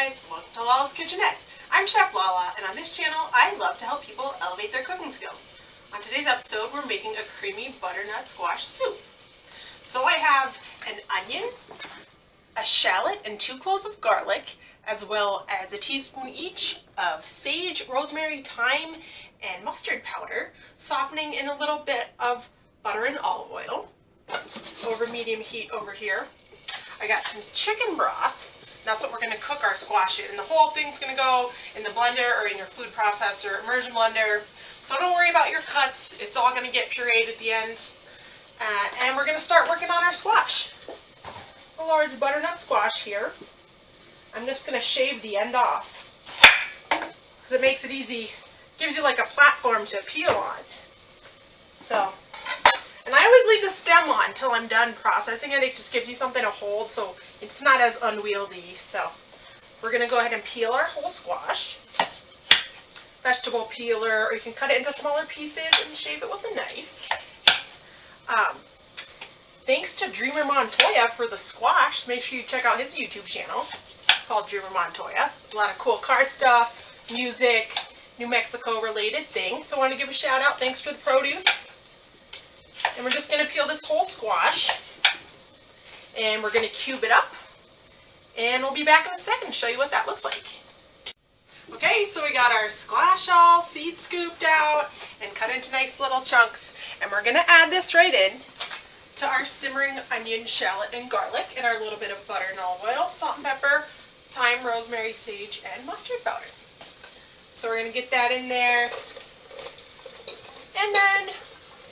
guys, welcome to Lala's Kitchenette. I'm Chef Lala, and on this channel I love to help people elevate their cooking skills. On today's episode we're making a creamy butternut squash soup. So I have an onion, a shallot, and 2 cloves of garlic, as well as a teaspoon each of sage, rosemary, thyme, and mustard powder, softening in a little bit of butter and olive oil over medium heat over here. I got some chicken broth. That's what we're going to cook our squash in. And the whole thing's going to go in the blender or in your food processor, immersion blender. So don't worry about your cuts. It's all going to get pureed at the end. And we're going to start working on our squash. A large butternut squash here. I'm just going to shave the end off because it makes it easy. Gives you like a platform to peel on. So, and I always leave the stem on until I'm done processing it. It just gives you something to hold so it's not as unwieldy. So we're going to go ahead and peel our whole squash. Vegetable peeler, or you can cut it into smaller pieces and shave it with a knife. Thanks to Dreamer Montoya for the squash. Make sure you check out his YouTube channel called Dreamer Montoya. A lot of cool car stuff, music, New Mexico related things. So I want to give a shout out. Thanks for the produce. And we're just going to peel this whole squash. And we're going to cube it up. And we'll be back in a second to show you what that looks like. Okay, so we got our squash all seed scooped out and cut into nice little chunks. And we're going to add this right in to our simmering onion, shallot, and garlic, and our little bit of butter and olive oil, salt and pepper, thyme, rosemary, sage, and mustard powder. So we're going to get that in there. And then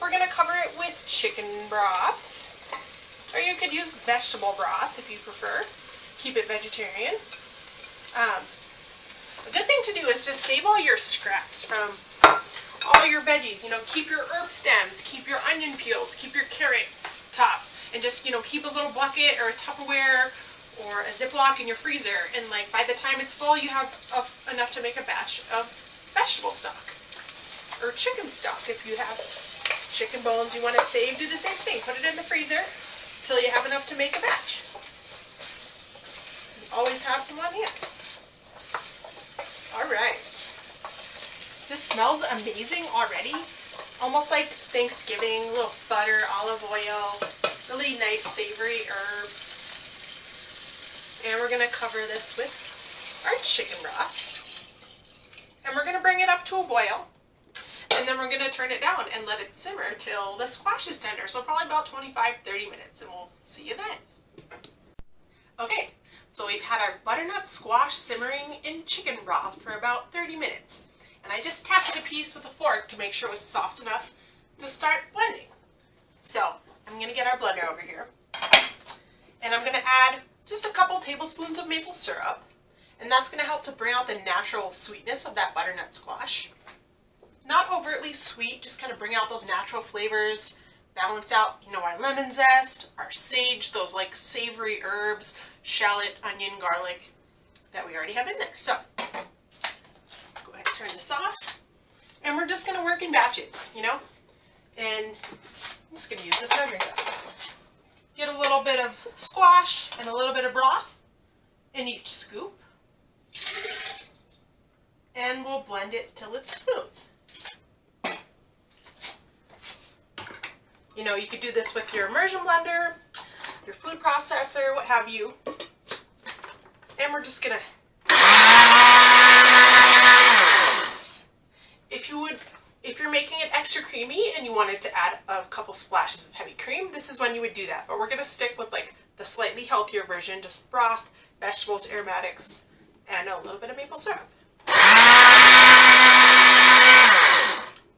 we're going to cover it with chicken broth. Or you could use vegetable broth if you prefer. Keep it vegetarian. A good thing to do is just save all your scraps from all your veggies. You know, keep your herb stems, keep your onion peels, keep your carrot tops, and just, you know, keep a little bucket or a Tupperware or a Ziploc in your freezer. And like by the time it's full, you have enough to make a batch of vegetable stock or chicken stock. If you have chicken bones you want to save, do the same thing. Put it in the freezer until you have enough to make a batch. You always have some on hand. Alright. This smells amazing already. Almost like Thanksgiving. A little butter, olive oil, really nice savory herbs. And we're going to cover this with our chicken broth. And we're going to bring it up to a boil. And then we're going to turn it down and let it simmer till the squash is tender. So probably about 25-30 minutes, and we'll see you then. Okay, so we've had our butternut squash simmering in chicken broth for about 30 minutes. And I just tested a piece with a fork to make sure it was soft enough to start blending. So I'm going to get our blender over here. And I'm going to add just a couple tablespoons of maple syrup. And that's going to help to bring out the natural sweetness of that butternut squash. Not overtly sweet, just kind of bring out those natural flavors, balance out, you know, our lemon zest, our sage, those like savory herbs, shallot, onion, garlic that we already have in there. So go ahead and turn this off. And we're just going to work in batches, you know. And I'm just going to use this measuring cup. Get a little bit of squash and a little bit of broth in each scoop. And we'll blend it till it's smooth. You know, you could do this with your immersion blender, your food processor, what have you. And we're just gonna, if you're making it extra creamy and you wanted to add a couple splashes of heavy cream, this is when you would do that. But we're gonna stick with like the slightly healthier version, just broth, vegetables, aromatics, and a little bit of maple syrup.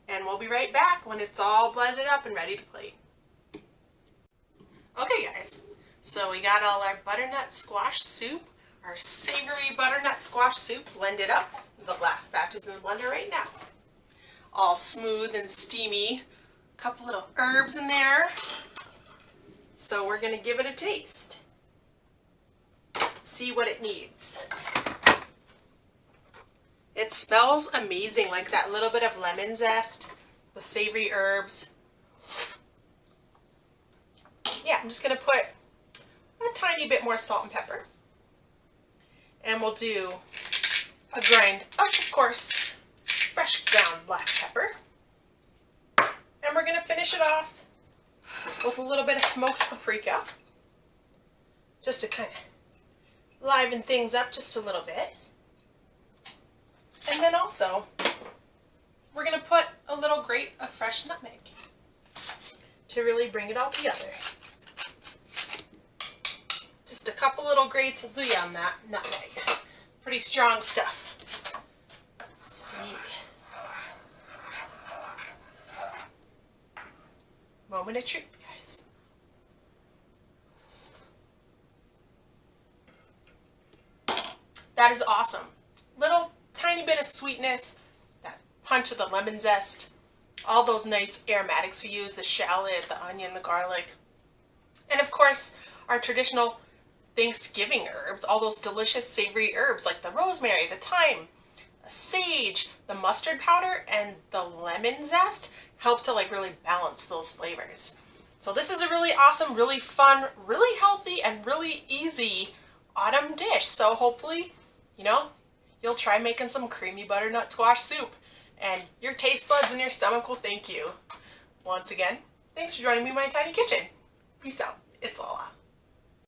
And we'll be right back when it's all blended up and ready to plate. Okay guys, so we got all our butternut squash soup, our savory butternut squash soup blended up. The last batch is in the blender right now. All smooth and steamy. A couple little herbs in there. So we're going to give it a taste. See what it needs. It smells amazing, like that little bit of lemon zest, the savory herbs. Yeah, I'm just going to put a tiny bit more salt and pepper. And we'll do a grind of course, fresh ground black pepper. And we're going to finish it off with a little bit of smoked paprika, just to kind of liven things up just a little bit. And then also, we're going to put a little grate of fresh nutmeg to really bring it all together. Just a couple little grates will do you on that nutmeg. Pretty strong stuff. Let's see. Moment of truth, guys. That is awesome. Little tiny bit of sweetness, that punch of the lemon zest, all those nice aromatics we use, the shallot, the onion, the garlic, and of course our traditional Thanksgiving herbs, all those delicious savory herbs like the rosemary, the thyme, the sage, the mustard powder, and the lemon zest help to like really balance those flavors. So this is a really awesome, really fun, really healthy, and really easy autumn dish. So hopefully, you'll try making some creamy butternut squash soup and your taste buds and your stomach will thank you. Once again, thanks for joining me in my tiny kitchen. Peace out. It's Lola.